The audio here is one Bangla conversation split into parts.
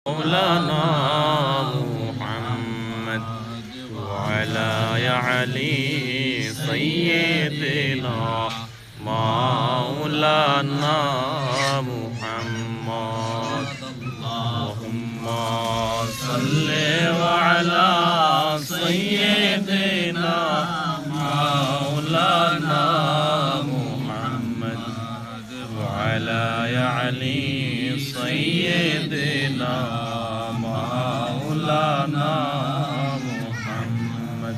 مولانا محمد وعلى علي سيدنا مولانا محمد اللهم صل على سيدنا مولانا محمد وعلى علي سيدنا مولانا محمد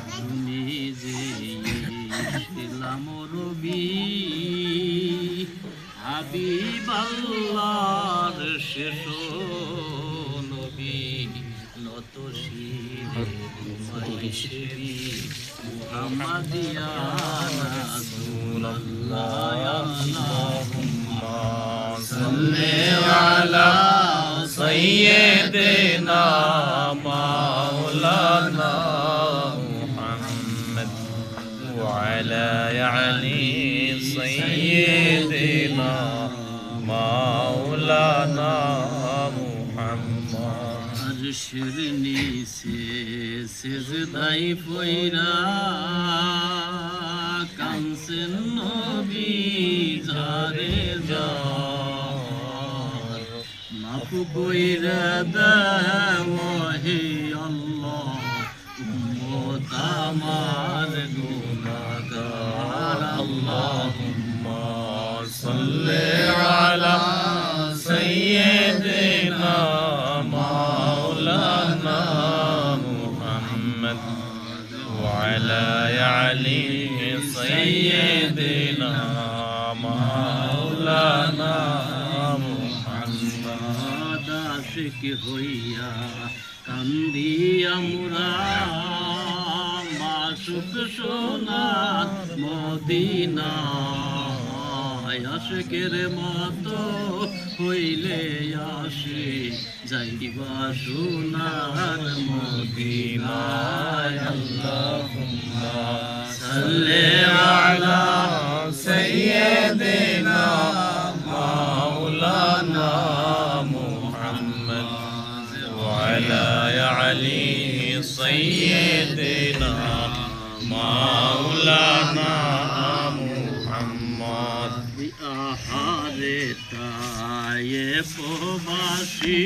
ইসলাম রবি হাবিব আল্লাহর শেষ নবী নত শিরি মুহাম্মাদিয়া রাসূলুল্লাহ اللهم صل على سيدنا مولانا محمد وعلى علي سيدنا مولانا محمد আরশের নিচে সিজদায় পইরা কানছেন নবী যারে যার মাফ কইরা দাও হে আল্লাহ উম্মত আমার গুনাহগার اللهم صل على سيدنا مولانا محمد وعلى علي سيدنا مولانا محمد আশিক হইয়া কান্দি আমরা মাসুক সোনার মদিনা আশিকের মতো হইলে আসে যাইবা সোনার মদিনায় اللهم صل على سيدنا مولانا محمد وعلى علي سيدنا مولانا محمد আহারে তায়ে প্রবাসী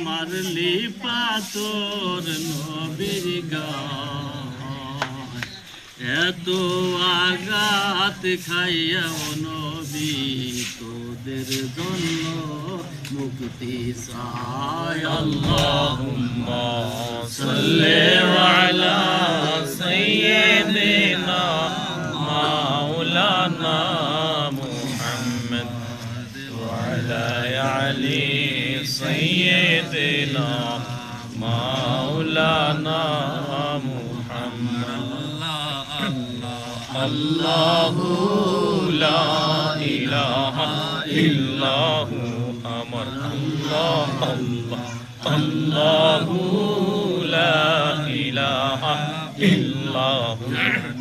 মারলি পাথর নবীর গায় এত আঘাত খাইয়াও নবী তোদের জন্য মুক্তি চায় اللهم صل على سيدنا مولانا محمد وعلى علي سيدنا مولانا محمد الله لا إله إلا هو أمر الله الله لا إله إلا هو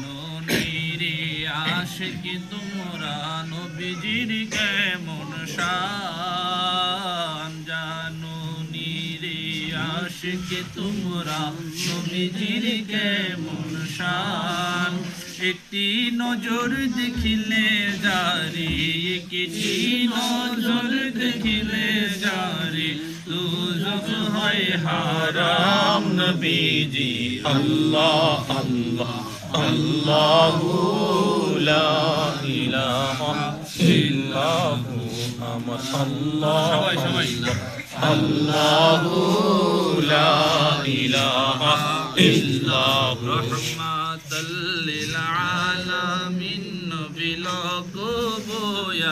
নুনিরে আশিক তোমরা নবীজির কেমন শান জানো নিরে আশিক তোমরা নবীজির কেমন শান একটি নজর দেখিলে জারি একটি নজর দেখিলে জারি দুজক হয় হারাম নবীজি আল্লাহ আল্লাহ আল্লাহ লা ইলাহা ইল্লাহু আমার আল্লাহ আল্লাহ লা ইলাহা ইল্লাহু রহমাতাল লিল আলামিন নবী লকব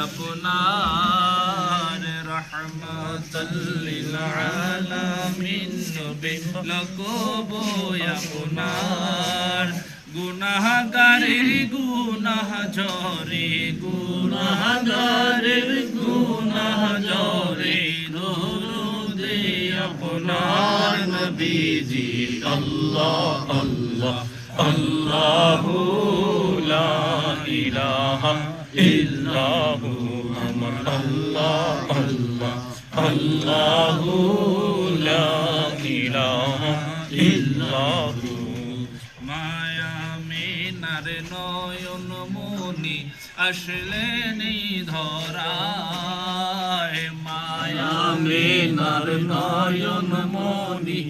আপনার রহমাতাল লিল আলামিন নবী লকব আপনার গুনাহগারের গুনাহ ঝরে গুনাহগারের গুনাহ ঝরে দরুদে আপনার নবীজি আল্লাহ আল্লাহ আল্লাহু লা ইলাহা ইল্লাহু আমার আল্লাহ আল্লাহ আল্লাহু লা ইলাহা ইল্লাহু মায়া মিনার নয়ন মনি আসলেন এই ধরায় মায়া আমিনার নয়ন মনি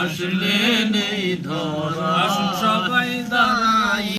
আসলেন এই ধরা আসুন সবাই দাঁড়াই